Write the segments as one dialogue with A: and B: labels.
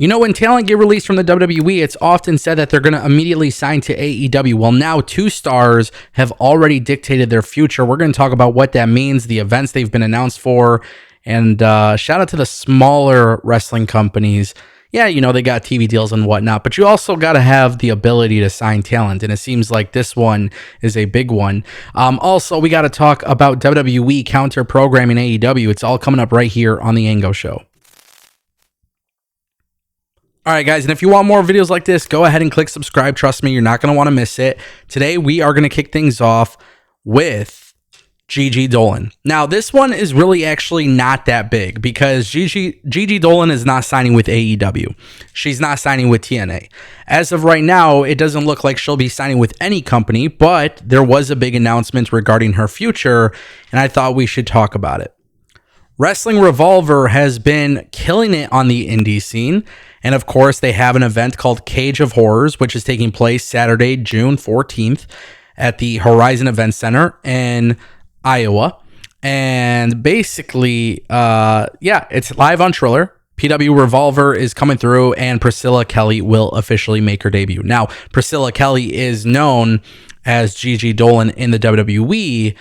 A: You know, when talent get released from the WWE, it's often said that they're going to immediately sign to AEW. Well, now two stars have already dictated their future. We're going to talk about what that means, the events they've been announced for, and shout out to the smaller wrestling companies. Yeah, you know, they got TV deals and whatnot, but you also got to have the ability to sign talent, and it seems like this one is a big one. Also, we got to talk about WWE counter-programming AEW. It's all coming up right here on the Ango Show. All right, guys, and if you want more videos like this, go ahead and click subscribe. Trust me, you're not going to want to miss it. Today, we are going to kick things off with Gigi Dolin. Now, this one is really actually not that big because Gigi Dolin is not signing with AEW. She's not signing with TNA. As of right now, it doesn't look like she'll be signing with any company, but there was a big announcement regarding her future, and I thought we should talk about it. Wrestling Revolver has been killing it on the indie scene. And of course, they have an event called Cage of Horrors, which is taking place Saturday, June 14th at the Horizon Event Center in Iowa. And basically, it's live on Triller. PW Revolver is coming through, and Priscilla Kelly will officially make her debut. Now, Priscilla Kelly is known as Gigi Dolin in the WWE,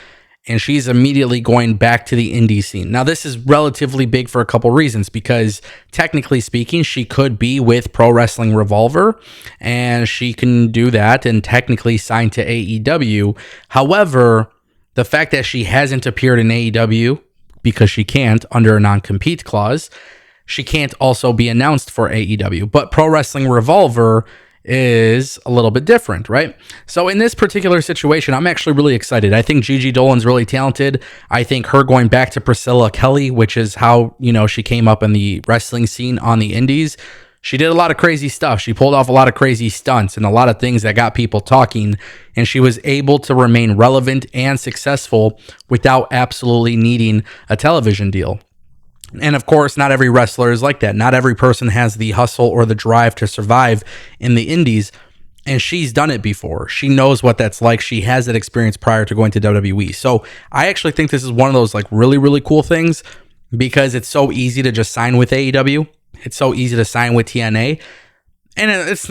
A: and she's immediately going back to the indie scene. Now, this is relatively big for a couple reasons, because technically speaking, she could be with Pro Wrestling Revolver, and she can do that and technically sign to AEW. However, the fact that she hasn't appeared in AEW, because she can't under a non-compete clause, she can't also be announced for AEW. But Pro Wrestling Revolver is a little bit different, right? So in this particular situation, I'm actually really excited. I think Gigi Dolin's really talented. I think her going back to Priscilla Kelly, which is how, you know, she came up in the wrestling scene on the indies. She did a lot of crazy stuff. She pulled off a lot of crazy stunts and a lot of things that got people talking, and she was able to remain relevant and successful without absolutely needing a television deal. And of course, not every wrestler is like that. Not every person has the hustle or the drive to survive in the indies. And she's done it before. She knows what that's like. She has that experience prior to going to WWE. So I actually think this is one of those like really, really cool things, because it's so easy to just sign with AEW. It's so easy to sign with TNA. And it's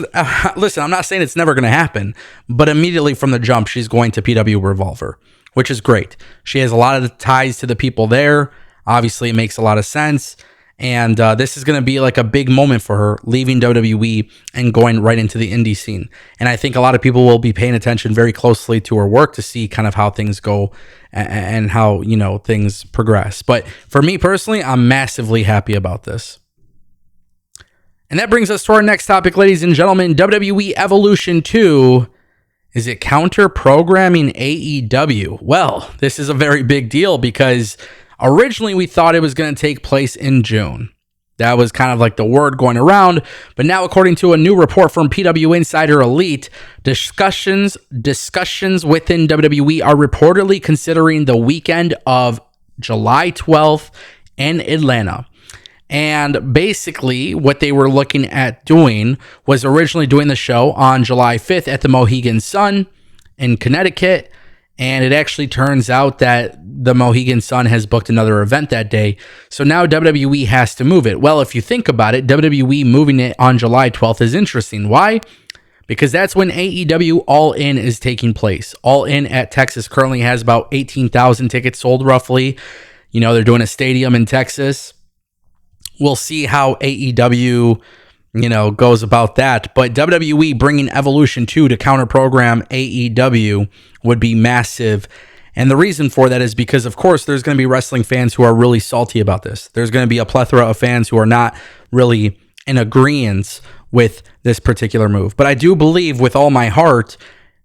A: listen, I'm not saying it's never going to happen, but immediately from the jump, she's going to PW Revolver, which is great. She has a lot of ties to the people there. Obviously, it makes a lot of sense. And this is going to be like a big moment for her, leaving WWE and going right into the indie scene. And I think a lot of people will be paying attention very closely to her work to see kind of how things go and how, you know, things progress. But for me personally, I'm massively happy about this. And that brings us to our next topic, ladies and gentlemen. WWE Evolution 2. Is it counter-programming AEW? Well, this is a very big deal, because originally we thought it was going to take place in June. That was kind of like the word going around. But now, according to a new report from PW Insider Elite, discussions within WWE are reportedly considering the weekend of July 12th in Atlanta. And basically, what they were looking at doing was originally doing the show on July 5th at the Mohegan Sun in Connecticut. And it actually turns out that the Mohegan Sun has booked another event that day. So now WWE has to move it. Well, if you think about it, WWE moving it on July 12th is interesting. Why? Because that's when AEW All In is taking place. All In at Texas currently has about 18,000 tickets sold roughly. You know, they're doing a stadium in Texas. We'll see how AEW, goes about that. But WWE bringing Evolution 2 to counter-program AEW would be massive. And the reason for that is because, of course, there's going to be wrestling fans who are really salty about this. There's going to be a plethora of fans who are not really in agreement with this particular move. But I do believe with all my heart,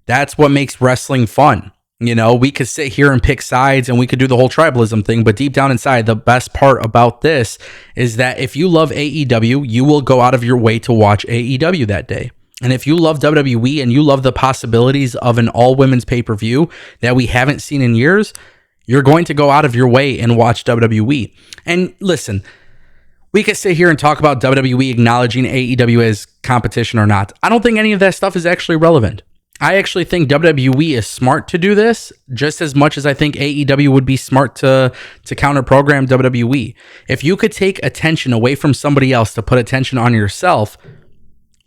A: that's what makes wrestling fun. You know, we could sit here and pick sides and we could do the whole tribalism thing, but deep down inside, the best part about this is that if you love AEW, you will go out of your way to watch AEW that day. And if you love WWE and you love the possibilities of an all-women's pay-per-view that we haven't seen in years, you're going to go out of your way and watch WWE. And listen, we could sit here and talk about WWE acknowledging AEW as competition or not. I don't think any of that stuff is actually relevant. I actually think WWE is smart to do this just as much as I think AEW would be smart to counter program WWE. If you could take attention away from somebody else to put attention on yourself,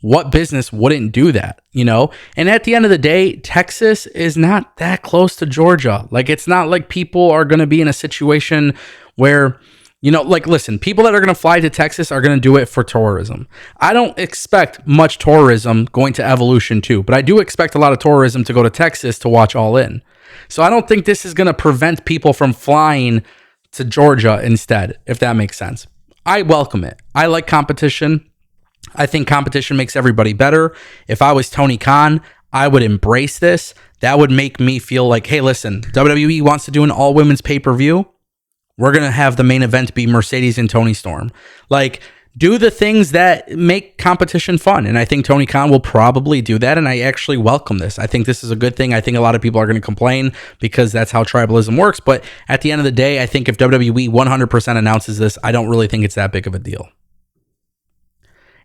A: what business wouldn't do that, you know? And at the end of the day, Texas is not that close to Georgia. Like, it's not like people are going to be in a situation where, you know, like, listen, people that are going to fly to Texas are going to do it for tourism. I don't expect much tourism going to Evolution 2, but I do expect a lot of tourism to go to Texas to watch All In. So I don't think this is going to prevent people from flying to Georgia instead, if that makes sense. I welcome it. I like competition. I think competition makes everybody better. If I was Tony Khan, I would embrace this. That would make me feel like, hey, listen, WWE wants to do an all-women's pay-per-view. We're going to have the main event be Mercedes and Toni Storm. Like, do the things that make competition fun. And I think Tony Khan will probably do that. And I actually welcome this. I think this is a good thing. I think a lot of people are going to complain because that's how tribalism works. But at the end of the day, I think if WWE 100% announces this, I don't really think it's that big of a deal.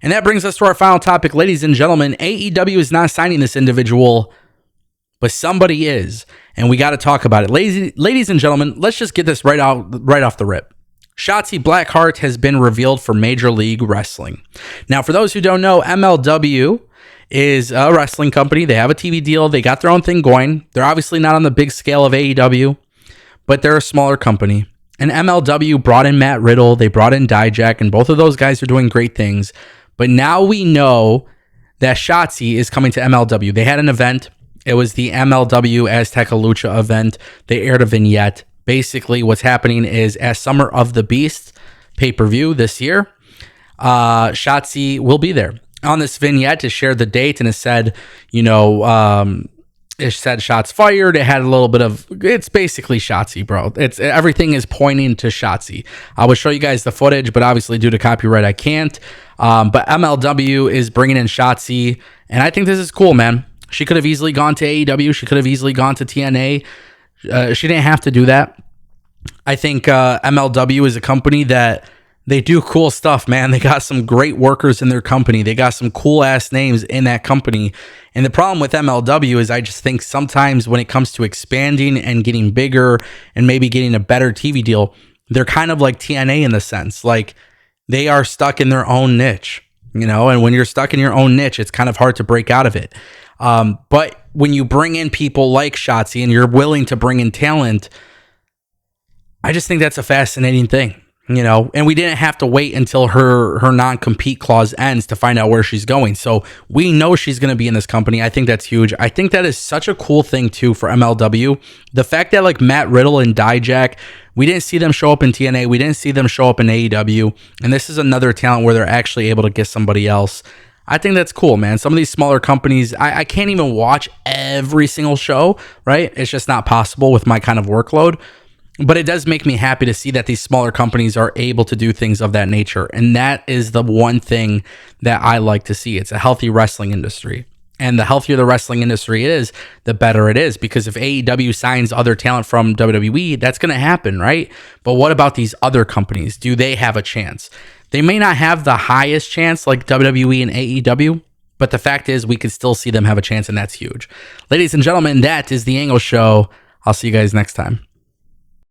A: And that brings us to our final topic, ladies and gentlemen. AEW is not signing this individual, but somebody is, and we got to talk about it. Ladies and gentlemen, let's just get this right off the rip. Shotzi Blackheart has been revealed for Major League Wrestling. Now, for those who don't know, MLW is a wrestling company. They have a TV deal. They got their own thing going. They're obviously not on the big scale of AEW, but they're a smaller company. And MLW brought in Matt Riddle. They brought in Dijak, and both of those guys are doing great things. But now we know that Shotzi is coming to MLW. They had an event. It was the MLW Azteca Lucha event. They aired a vignette. Basically, what's happening is at Summer of the Beast pay-per-view this year, Shotzi will be there. On this vignette, it shared the date, and it said, it said shots fired. It had a little bit of, it's basically Shotzi, bro. Everything is pointing to Shotzi. I will show you guys the footage, but obviously due to copyright, I can't. But MLW is bringing in Shotzi, and I think this is cool, man. She could have easily gone to AEW. She could have easily gone to TNA. She didn't have to do that. I think MLW is a company that they do cool stuff, man. They got some great workers in their company. They got some cool ass names in that company. And the problem with MLW is I just think sometimes when it comes to expanding and getting bigger and maybe getting a better TV deal, they're kind of like TNA in the sense. Like, they are stuck in their own niche, you know? And when you're stuck in your own niche, it's kind of hard to break out of it. But when you bring in people like Shotzi and you're willing to bring in talent, I just think that's a fascinating thing, you know, and we didn't have to wait until her non-compete clause ends to find out where she's going. So we know she's going to be in this company. I think that's huge. I think that is such a cool thing too for MLW. The fact that like Matt Riddle and Dijak, we didn't see them show up in TNA. We didn't see them show up in AEW. And this is another talent where they're actually able to get somebody else. I think that's cool, man. Some of these smaller companies, I can't even watch every single show, right? It's just not possible with my kind of workload. But it does make me happy to see that these smaller companies are able to do things of that nature. And that is the one thing that I like to see. It's a healthy wrestling industry. And the healthier the wrestling industry is, the better it is. Because if AEW signs other talent from WWE, that's going to happen, right? But what about these other companies? Do they have a chance? They may not have the highest chance like WWE and AEW, but the fact is we could still see them have a chance, and that's huge. Ladies and gentlemen, that is the Ango Show. I'll see you guys next time.